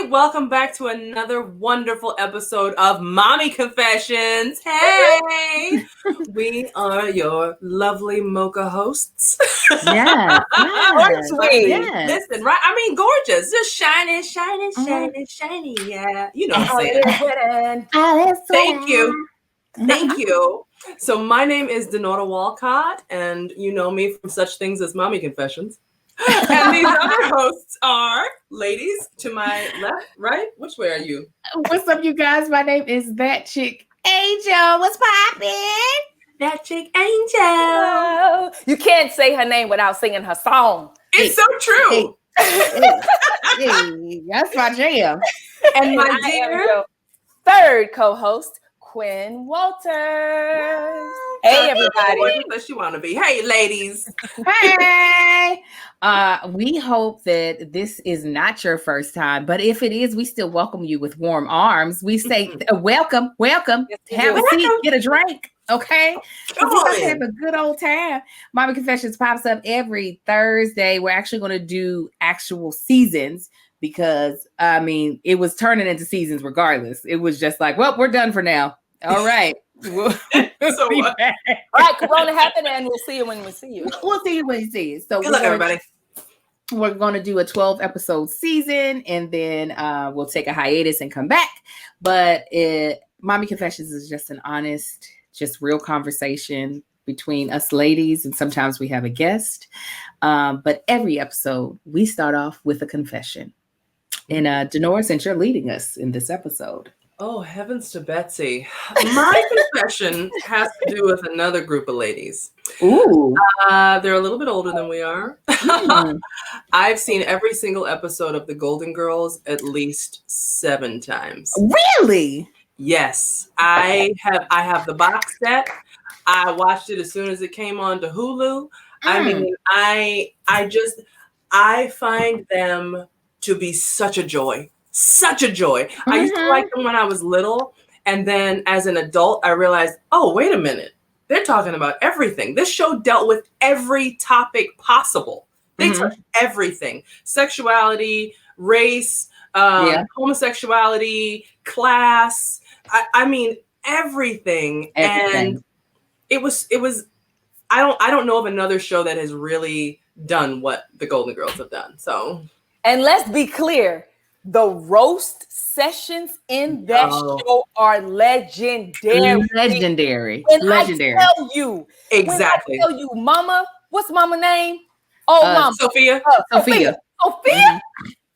welcome back to another wonderful episode of Mommy Confessions. Hey, we are your lovely mocha hosts. Yes, Aren't we? yes. Listen, right? I mean, gorgeous, just shining, shiny. Yeah, you know what I'm saying. Thank you. Thank you. So my name is Denora Walcott, and you know me from such things as Mommy Confessions. And these other hosts are ladies to my left, right? Which way are you? What's up, you guys? My name is That Chick Angel. What's poppin'? That Chick Angel. You can't say her name without singing her song. It's so true. Hey, that's my jam. And my dear third co-host, Quinn Walters. Hey, everybody. What does she want to be? Hey, ladies. Hey. We hope that this is not your first time, but if it is, we still welcome you with warm arms. We say welcome. Yes, Have a seat, get a drink. Okay. Come We're on gonna in. have a good old time. Mommy Confessions pops up every Thursday. We're actually going to do actual seasons because I mean it was turning into seasons regardless. It was just like, well, we're done for now. All right. We'll be what? back. All right, Corona happened, and we'll see you when we see you. We'll see you when you see it. So Good luck, everybody. we're going to do a 12 episode season, and then we'll take a hiatus and come back. But Mommy Confessions is just an honest, just real conversation between us ladies, and sometimes we have a guest. But every episode, we start off with a confession. And Denora, since you're leading us in this episode. Oh, heavens to Betsy. My confession has to do with another group of ladies. Ooh. They're a little bit older than we are. I've seen every single episode of The Golden Girls at least 7 times. Really? Yes, I have the box set. I watched it as soon as it came on to Hulu. I mean, I find them to be such a joy. Such a joy. I used to like them when I was little, and then as an adult, I realized, oh, wait a minute. They're talking about everything. This show dealt with every topic possible. They touched everything. Sexuality, race, homosexuality, class. I mean, everything. And it was I don't know of another show that has really done what the Golden Girls have done. So, and let's be clear, the roast sessions in that show are legendary. Legendary. And I tell you, exactly. When I tell you, Mama, what's Mama name? Oh, Mama. Sophia. Sophia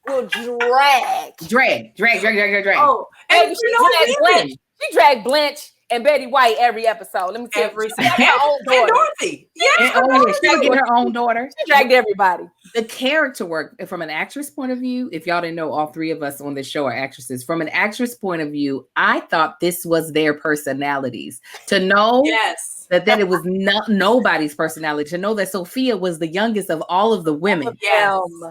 will drag. Oh, and she dragged Blanche and Betty White every episode. Let me tell you. And Dorothy. Yes. She would get her own daughter. She dragged everybody. The character work from an actress point of view, if y'all didn't know, all 3 of us on this show are actresses. From an actress point of view, I thought this was their personalities. To know that it was nobody's personality. To know that Sophia was the youngest of all of the women.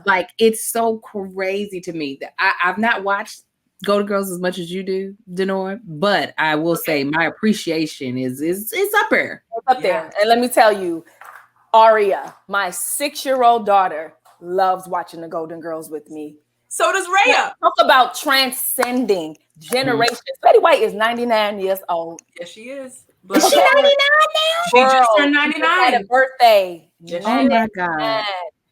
Like, it's so crazy to me. I've not watched Golden Girls as much as you do, Denora, but I will say my appreciation is up there. It's up there. And let me tell you, Aria, my 6-year-old daughter, loves watching the Golden Girls with me. So does Rhea. Talk about transcending generations. Betty White is 99 years old. Yes, she is. Is she 99 now? She just turned 99. Had a birthday. Yes, oh my God.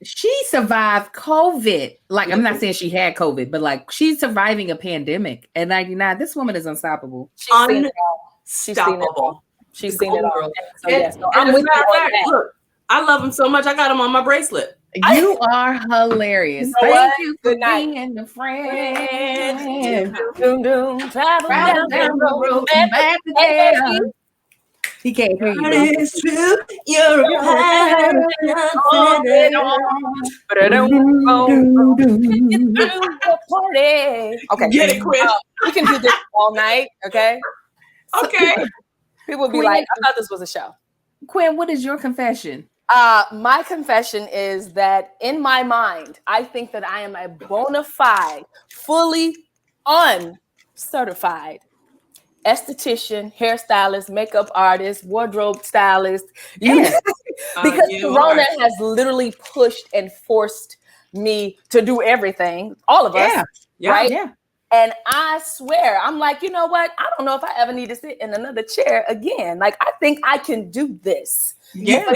She survived COVID. Like, I'm not saying she had COVID, but like, she's surviving a pandemic at 99. This woman is unstoppable. She's seen it all. She's seen it all. So, yes, so I'm with you. Look, I love him so much. I got him on my bracelet. You are hilarious. Thank you for being a friend. Travel down the road and back again. He can't hear you. It's true. You're a okay. Get it, Quinn. We can do this all night. Okay. Okay. People will be like, I thought this was a show. Quinn, what is your confession? My confession is that in my mind, I think that I am a bona fide, fully uncertified esthetician, hairstylist, makeup artist, wardrobe stylist. Because Corona has literally pushed and forced me to do everything, all of us, right? Yeah. And I swear, I'm like, you know what? I don't know if I ever need to sit in another chair again. Like, I think I can do this. Yeah.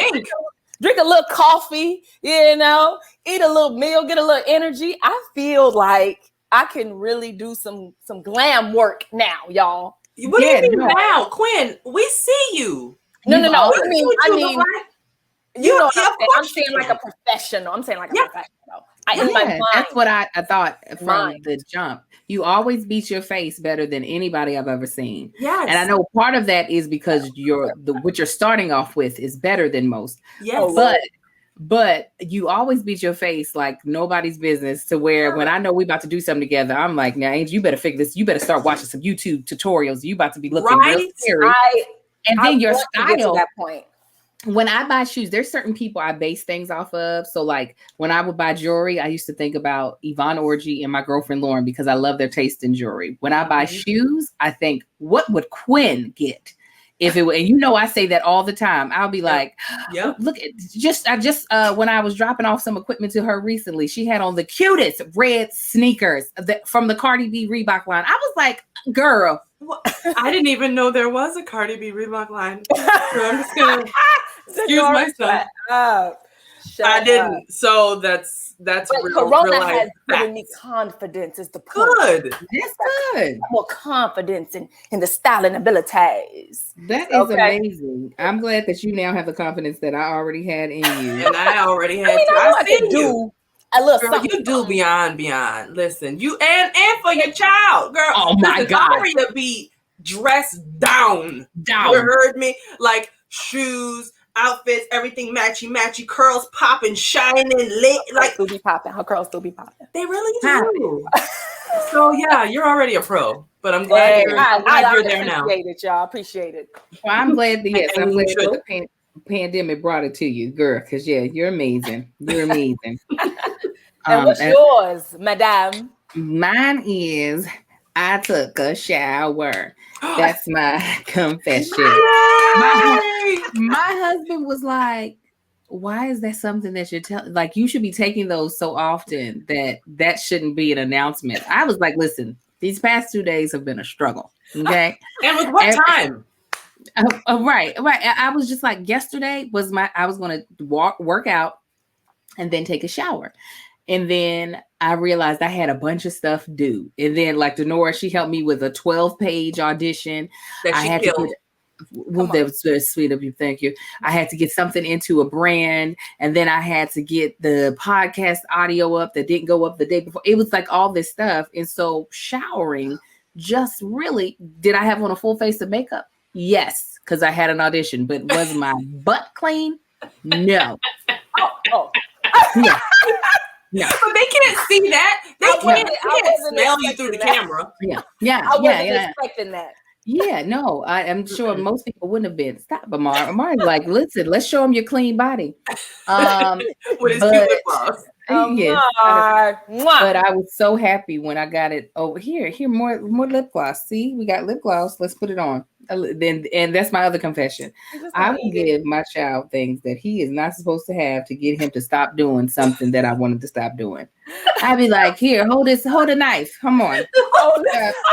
Drink a little coffee, eat a little meal, get a little energy. I feel like I can really do some glam work now, y'all. What do you mean now, Quinn? We see you. No. I mean, I'm saying like a professional. I'm saying like a professional. In my mind, that's what I thought from the jump. You always beat your face better than anybody I've ever seen. Yes. And I know part of that is because what you're starting off with is better than most. Yes. But you always beat your face like nobody's business, to where when I know we about to do something together, I'm like, now, Angel, you better figure this. You better start watching some YouTube tutorials. You about to be looking real scary. And then your style. To get to that point. When I buy shoes, there's certain people I base things off of. So like when I would buy jewelry, I used to think about Yvonne Orji and my girlfriend Lauren, because I love their taste in jewelry. When I buy shoes, I think, what would Quinn get if it were? And I say that all the time. I'll be like, look at when I was dropping off some equipment to her recently, she had on the cutest red sneakers from the Cardi B Reebok line. I was like, girl. Well, I didn't even know there was a Cardi B Reebok line. So I'm just gonna excuse myself. I didn't. So that's real. Corona has given me confidence. Is the point? Good. That's good. More confidence in the styling abilities. That is amazing. I'm glad that you now have the confidence that I already had in you, and I already had. I can do. A little girl, you do beyond. Listen, you and for your child, girl. Oh my God, Aria be dressed down. You heard me? Like shoes, outfits, everything matchy, curls popping, shining, lit. Like still be popping. Her curls still be popping. They really do. So yeah, you're already a pro. But I'm glad you're there now. Appreciate it, y'all. Appreciate it. Well, I'm glad that I'm glad that the pandemic brought it to you, girl. Because you're amazing. You're amazing. And what's yours, madame? Mine is I took a shower. That's my confession. My husband was like, why is that something that you're telling? Like, you should be taking those so often that shouldn't be an announcement. I was like, listen, these past 2 days have been a struggle. Okay. And with what time? Right. I was just like, yesterday was I was going to work out and then take a shower. And then I realized I had a bunch of stuff due. And then like Denora, she helped me with a 12-page audition. That she killed. That was very sweet of you. Thank you. I had to get something into a brand. And then I had to get the podcast audio up that didn't go up the day before. It was like all this stuff. And so showering just really, did I have on a full face of makeup? Yes, because I had an audition. But was my butt clean? No. No. Yeah. But they can't see that. They can't smell you through the camera. Yeah. I wasn't expecting that. Yeah, no, I'm sure most people wouldn't have been. Stop, Amar. Amar's like, listen, let's show him your clean body. With his cute lip gloss. Yes, but I was so happy when I got it over here. Here, more lip gloss. See, we got lip gloss. Let's put it on. And that's my other confession. I will give my child things that he is not supposed to have to get him to stop doing something that I wanted to stop doing. I'd be like, here, hold a knife. Come on.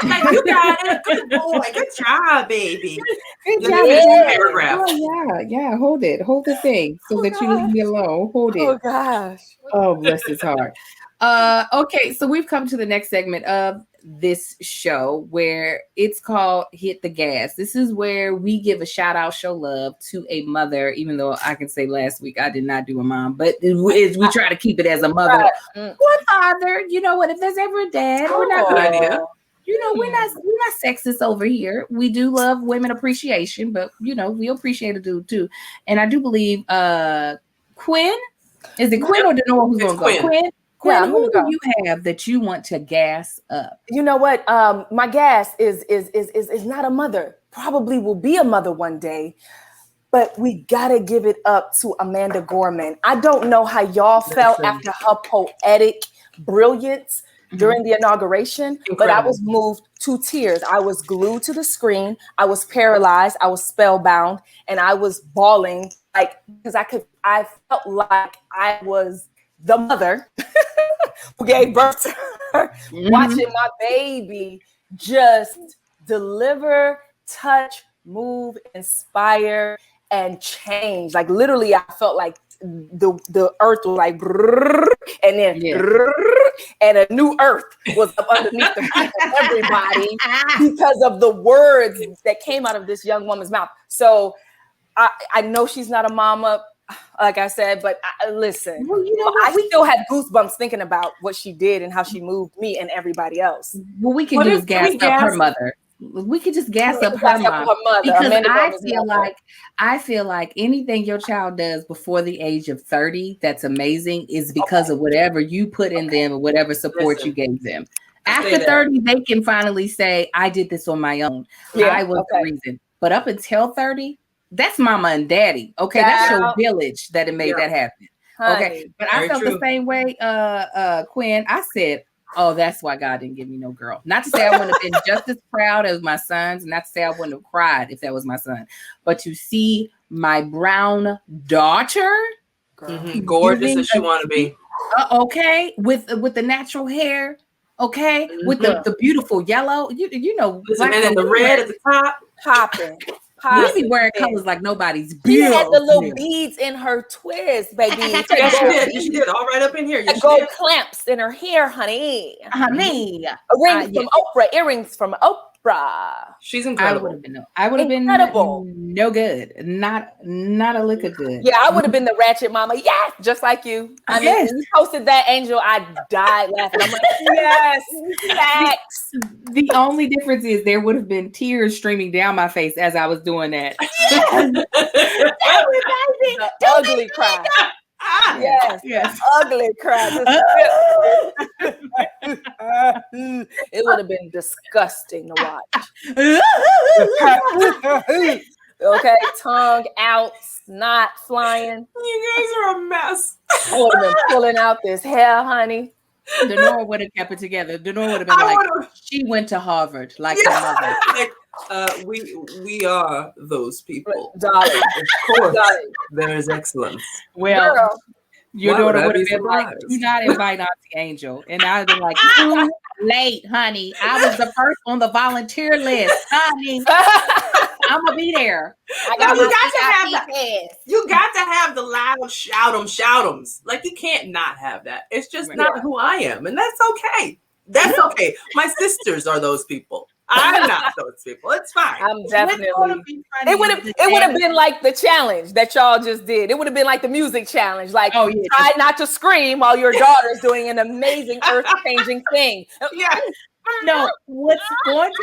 Like, you got it. Good boy. Good job, baby. Good job. Paragraph. Oh, yeah. Hold it. Hold the thing so that you leave me alone. Hold it. Oh gosh. Oh, bless his heart. Okay, so we've come to the next segment of this show where it's called Hit the Gas. This is where we give a shout out, show love to a mother, even though I can say last week I did not do a mom, but we try to keep it as a mother or father. You know what? If there's ever a dad, we're not good idea. We're not sexist over here. We do love women appreciation, but we appreciate a dude too. And I do believe Quinn, is it Quinn or Denora who's going to go? Quinn, who do you have that you want to gas up? You know what? My gas is not a mother. Probably will be a mother one day, but we gotta give it up to Amanda Gorman. I don't know how y'all felt after her poetic brilliance during the inauguration, but I was moved to tears. I was glued to the screen. I was paralyzed. I was spellbound, and I was bawling because I felt like I was the mother who gave birth to her, watching my baby just deliver, touch, move, inspire, and change. Like literally, I felt like the earth was like, and then, and a new earth was up underneath the feet of everybody because of the words that came out of this young woman's mouth. So I know she's not a mama, like I said, but listen, well, I still had goosebumps thinking about what she did and how she moved me and everybody else. What we can do is gas up her mother. We could just gas up her mom, because I feel like anything your child does before the age of 30 that's amazing is because of whatever you put in them or whatever support you gave them. After 30, they can finally say, I did this on my own. I was the reason. But up until 30, that's mama and daddy. Okay, that's your village that it made that happen. Okay, but I felt the same way, Quinn. I said, oh, that's why God didn't give me no girl. Not to say I wouldn't have been just as proud as my sons, not to say I wouldn't have cried if that was my son, but to see my brown daughter, gorgeous as she want to be, okay, with the natural hair, okay, with the beautiful yellow, you know, and then the red at the top, popping. We be wearing colors like nobody's. She had the little beads in her twist, baby. She did all right up in here. Gold clamps in her hair, honey. A ring from Oprah, earrings from Oprah. She's incredible. I would have been incredible. No good. Not a lick of good. Yeah, I would have been the ratchet mama. Yes, just like you. I mean, when you posted that, Angel, I died laughing. I'm like, yes, facts. The only difference is there would have been tears streaming down my face as I was doing that. The ugly cry. Yes. Ugly cry. It would have been disgusting to watch. Okay, tongue out, snot flying. You guys are a mess. I would have been pulling out this hair, honey. Denora would have kept it together. Denora would have been like, she went to Harvard, like her mother. We are those people. Darling. Of course. Darling. There is excellence. Well, girl, your daughter would have been like, do not invite Auntie Angel. And I would have been like, you late, honey. I was the first on the volunteer list, honey. I'm gonna be there. You got to have the loud shout-ems. Like, you can't not have that. It's just not who I am, and that's okay. That's okay. My sisters are those people. I'm not those people. It's fine. I'm definitely. It would have been like the challenge that y'all just did. It would have been like the music challenge. Like, try not to scream while your daughter's doing an amazing earth-changing thing. Yeah. No, what's going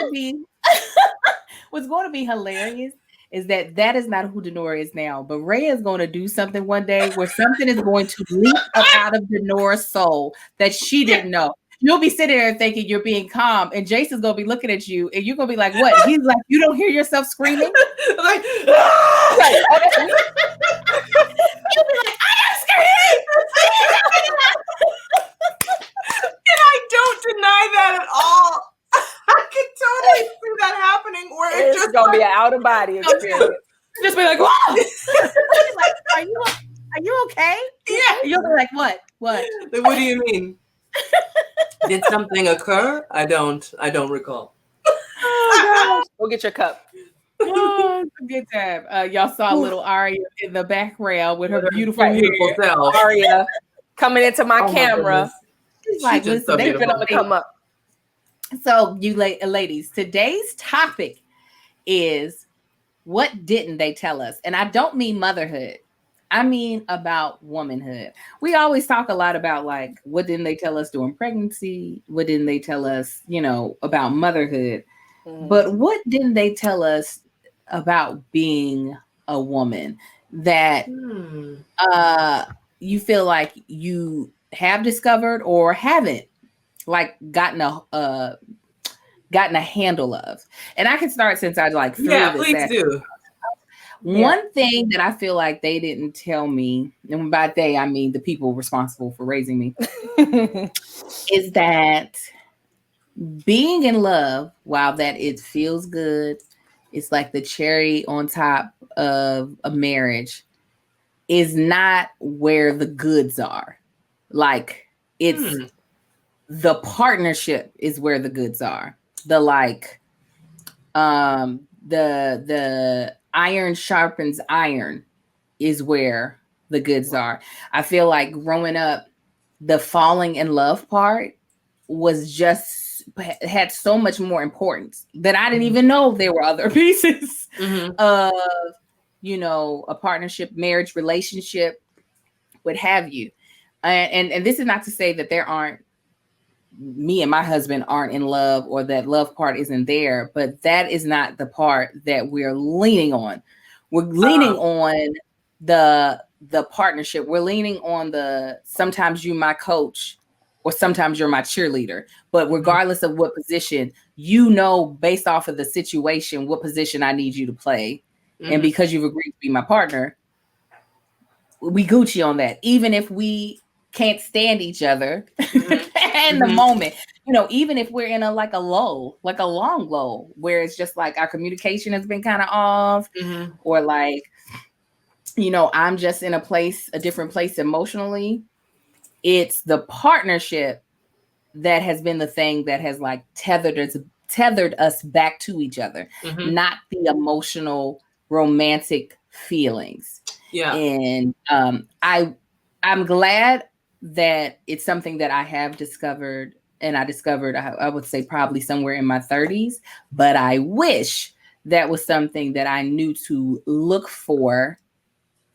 to be hilarious is that is not who Denora is now. But Ray is going to do something one day where something is going to leap up out of Denora's soul that she didn't know. You'll be sitting there thinking you're being calm, and Jason's gonna be looking at you, and you're gonna be like, "What?" He's like, "You don't hear yourself screaming?" Like, right. Okay. You'll be like, "I am screaming!" And I don't deny that at all. I can totally see that happening. Where it's just gonna be an out of body experience. Just be like, "Whoa!" Like, are you okay? Yeah. You'll be like, "What? What? What do you mean? Did something occur? I don't recall." Oh gosh. Go get your cup. Oh, it's a good time. Y'all saw little Aria in the background with her beautiful self. Aria coming into my camera. Like, listen, they're gonna come up. So, you ladies, today's topic is, what didn't they tell us? And I don't mean motherhood. I mean about womanhood. We always talk a lot about, like, what didn't they tell us during pregnancy? What didn't they tell us, about motherhood? But what didn't they tell us about being a woman that you feel like you have discovered or haven't, like, gotten a handle of? And I can start since I threw this please do. One thing that I feel like they didn't tell me, and by they I mean the people responsible for raising me, is that being in love, while that it feels good, it's like the cherry on top of a marriage, is not where the goods are. Like it's the partnership is where the goods are. The like the iron sharpens iron is where the goods are. I feel like growing up, the falling in love part was just had so much more importance that I didn't even know there were other pieces of, you know, a partnership, marriage, relationship, what have you. And this is not to say that there aren't, me and my husband aren't in love or that love part isn't there, but that is not the part that we're leaning on. We're leaning on the partnership. We're leaning on the, sometimes you're my coach or sometimes you're my cheerleader, but regardless of what position, you know, based off of the situation, what position I need you to play. And because you've agreed to be my partner, we Gucci on that. Even if we can't stand each other in the moment, you know, even if we're in a like a lull, like a long lull, where it's just like our communication has been kind of off, or like, you know, I'm just in a different place emotionally. It's the partnership that has been the thing that has like tethered us back to each other, not the emotional, romantic feelings. Yeah. And I'm glad that it's something that I have discovered, and I discovered, I would say probably somewhere in my 30s, but I wish that was something that I knew to look for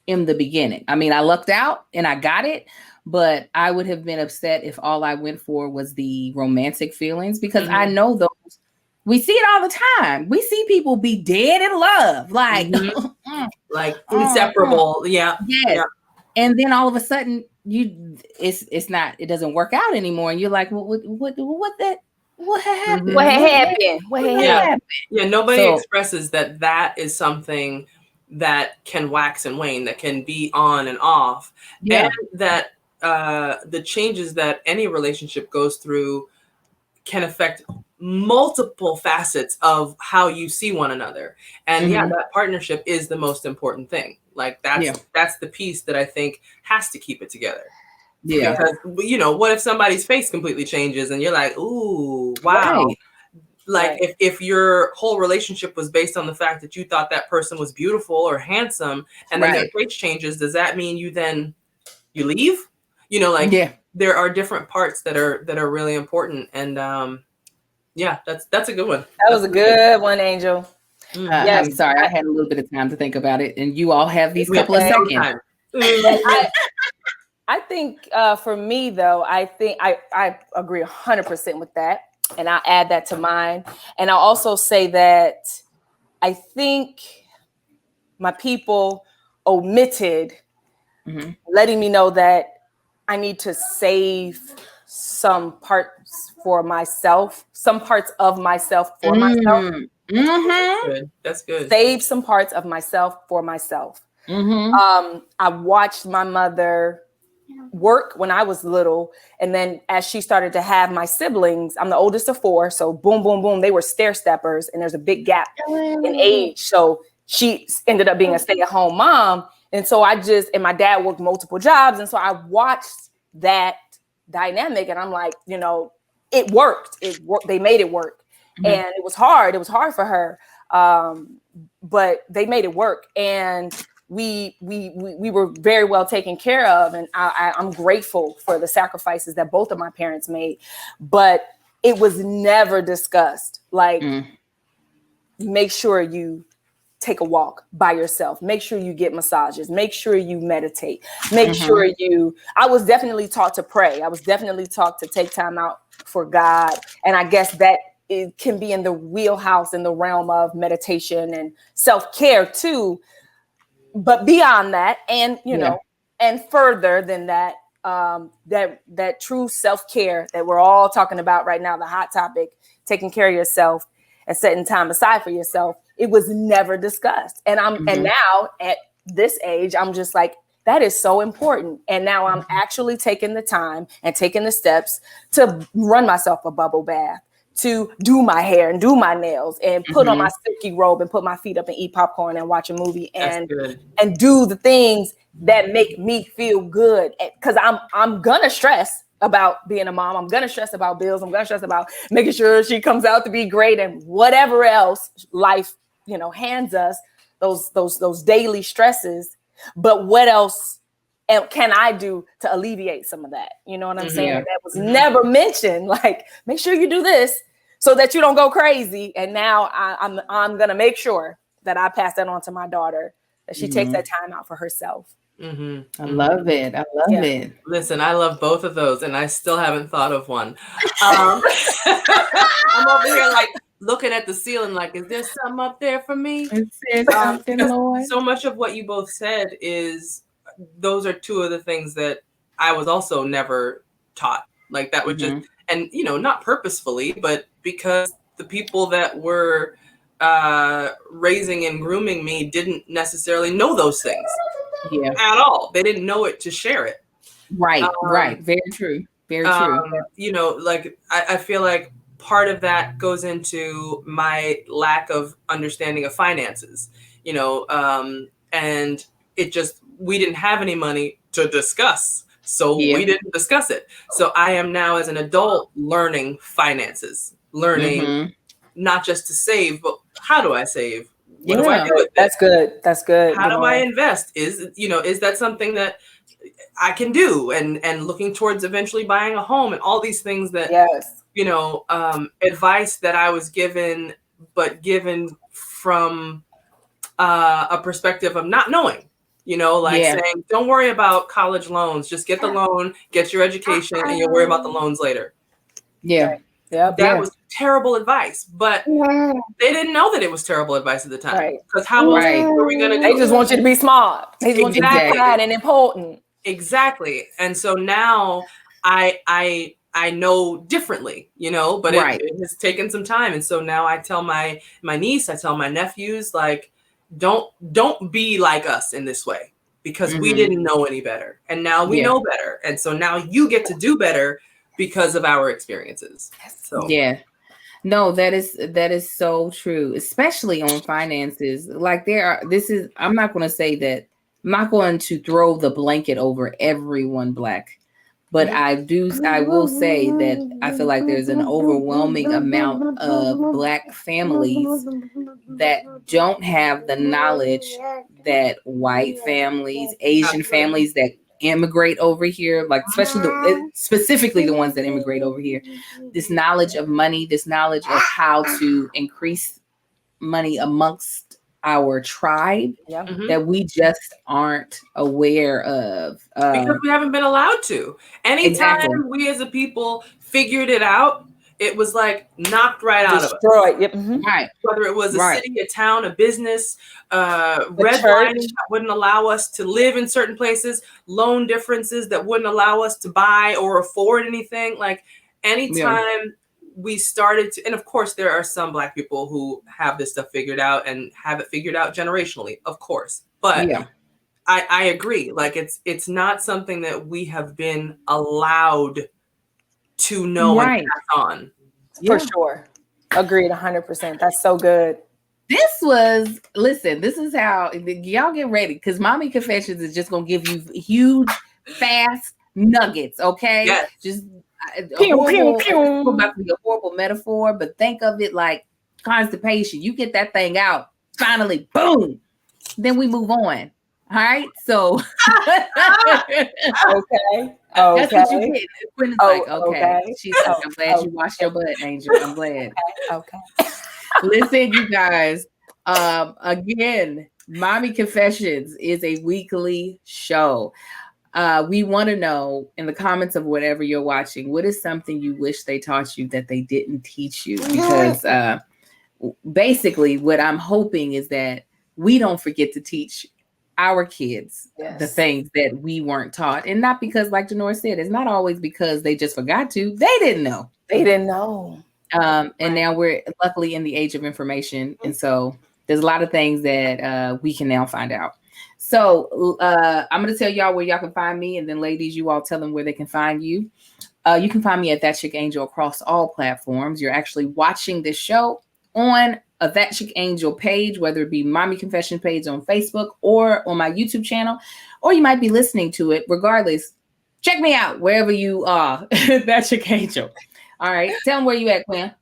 in the beginning. I mean, I lucked out and I got it, but I would have been upset if all I went for was the romantic feelings, because I know those, we see it all the time. We see people be dead in love, like, like inseparable. Yeah. Yes. Yeah. And then all of a sudden it's not, it doesn't work out anymore. And you're like, what happened? What happened? What happened? Yeah. Nobody expresses that is something that can wax and wane, that can be on and off. And that the changes that any relationship goes through can affect multiple facets of how you see one another. And that partnership is the most important thing. Like that's the piece that I think has to keep it together. Yeah. Because, you know, what if somebody's face completely changes and you're like, ooh, wow. Right. Like if your whole relationship was based on the fact that you thought that person was beautiful or handsome, and then their face changes, does that mean you leave? You know, like there are different parts that are really important. And that's a good one. That was a good one, Angel. Yes. I'm sorry, I had a little bit of time to think about it, and you all have these couple of seconds. I think for me, though, I think I agree 100% with that. And I'll add that to mine. And I'll also say that I think my people omitted letting me know that I need to save some parts for myself, some parts of myself for myself. That's good. Save some parts of myself for myself. I watched my mother work when I was little, and then as she started to have my siblings, I'm the oldest of 4, so boom, boom, boom, they were stair steppers, and there's a big gap in age. So she ended up being a stay-at-home mom, and so and my dad worked multiple jobs, and so I watched that dynamic, and I'm like, you know, it worked. They made it work, and it was hard. It was hard for her, but they made it work, and we were very well taken care of, and I'm grateful for the sacrifices that both of my parents made, but it was never discussed. Like, make sure you take a walk by yourself. Make sure you get massages. Make sure you meditate. Make sure I was definitely taught to pray. I was definitely taught to take time out for God. And I guess that it can be in the wheelhouse, in the realm of meditation and self-care too. But beyond that, and you know, and further than that, that true self-care that we're all talking about right now, the hot topic, taking care of yourself and setting time aside for yourself, it was never discussed. And and now at this age, I'm just like, that is so important. And now I'm actually taking the time and taking the steps to run myself a bubble bath, to do my hair and do my nails and put on my silky robe and put my feet up and eat popcorn and watch a movie and do the things that make me feel good. Because I'm gonna stress about being a mom. I'm gonna stress about bills. I'm gonna stress about making sure she comes out to be great and whatever else life, hands us, those daily stresses. But what else can I do to alleviate some of that? You know what I'm saying? That was never mentioned. Like, make sure you do this so that you don't go crazy. And now I'm gonna make sure that I pass that on to my daughter, that she takes that time out for herself. I love it. I love it. Listen, I love both of those, and I still haven't thought of one. I'm over here like looking at the ceiling, like, is there something up there for me? So much of what you both said is, those are two of the things that I was also never taught. Like, that would just, and not purposefully, but because the people that were raising and grooming me didn't necessarily know those things. At all. They didn't know it to share it. Right. Very true. Very true. Like, I feel like part of that goes into my lack of understanding of finances, and it just, we didn't have any money to discuss. So we didn't discuss it. So I am now, as an adult, learning finances, learning not just to save, but how do I save? What do I do with this? That's good. How do I invest? Is that something that I can do? And looking towards eventually buying a home and all these things that, advice that I was given, but given from a perspective of not knowing, saying, don't worry about college loans, just get the loan, get your education, and you'll worry about the loans later. That was terrible advice, but they didn't know that it was terrible advice at the time. Because how else were we going to do it? They just want you to be smart. They just want you to be proud and important. Exactly. And so now I know differently, but it has taken some time. And so now I tell my niece, I tell my nephews, like, don't be like us in this way, because we didn't know any better. And now we know better. And so now you get to do better because of our experiences. So no, that is so true, especially on finances. Like, I'm not going to say that, I'm not going to throw the blanket over everyone Black, but I will say that I feel like there's an overwhelming amount of Black families that don't have the knowledge that white families, Asian families that immigrate over here, like specifically the ones that immigrate over here, this knowledge of money, this knowledge of how to increase money amongst our tribe, that we just aren't aware of. Because we haven't been allowed to. Anytime we as a people figured it out, it was like knocked right out of us. Right. Whether it was a city, a town, a business, redlining that wouldn't allow us to live in certain places, loan differences that wouldn't allow us to buy or afford anything. Like, anytime we started to, and of course there are some Black people who have this stuff figured out and have it figured out generationally, of course. But I agree. Like, it's not something that we have been allowed to know and pass on. For sure. Agreed 100%. That's so good. This is how, y'all get ready, because Mommy Confessions is just going to give you huge, fast nuggets, okay? Yes. Just about to be a horrible metaphor, but think of it like constipation. You get that thing out, finally, boom, then we move on. All right, so that's what you get. Quinn is like, okay. She's like, I'm glad you washed your butt, Angel. I'm glad. Okay. Listen, you guys. Again, Mommy Confessions is a weekly show. We want to know in the comments of whatever you're watching, what is something you wish they taught you that they didn't teach you? Because basically, what I'm hoping is that we don't forget to teach our kids the things that we weren't taught. And not because, like Denora said, it's not always because they just forgot to. They didn't know. And now we're luckily in the age of information. And so there's a lot of things that we can now find out. So I'm going to tell y'all where y'all can find me. And then ladies, you all tell them where they can find you. You can find me at That Chick Angel across all platforms. You're actually watching this show on a That Chick Angel page, whether it be Mommy Confession page on Facebook or on my YouTube channel, or you might be listening to it. Regardless, check me out wherever you are. That Chick Angel. All right. Tell them where you at, Quinn.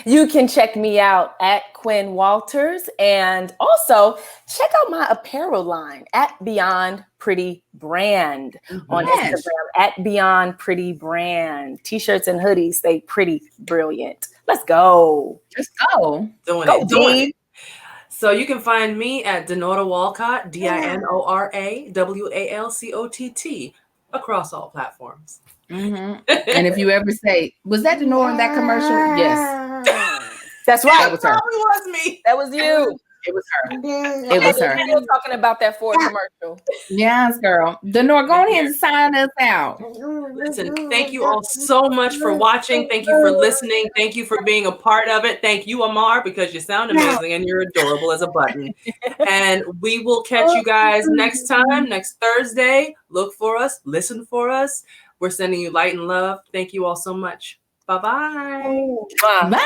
You can check me out at Quinn Walters, and also check out my apparel line at Beyond Pretty Brand on Instagram at Beyond Pretty Brand. T-shirts and hoodies, they pretty brilliant. Let's go. Let's go. Doing it. So you can find me at Dinora Walcott, DINORAWALCOTT, across all platforms. Mm-hmm. And if you ever say, was that Dinora in that commercial? Yes. That's right. That was her. It was me. That was you. It was her. It was her. Still talking about that Ford commercial. Yes, girl. Dinora, go ahead and sign us out. Listen, thank you all so much for watching. Thank you for listening. Thank you for being a part of it. Thank you, Amar, because you sound amazing and you're adorable as a button. And we will catch you guys next time, next Thursday. Look for us. Listen for us. We're sending you light and love. Thank you all so much. Bye-bye. Bye.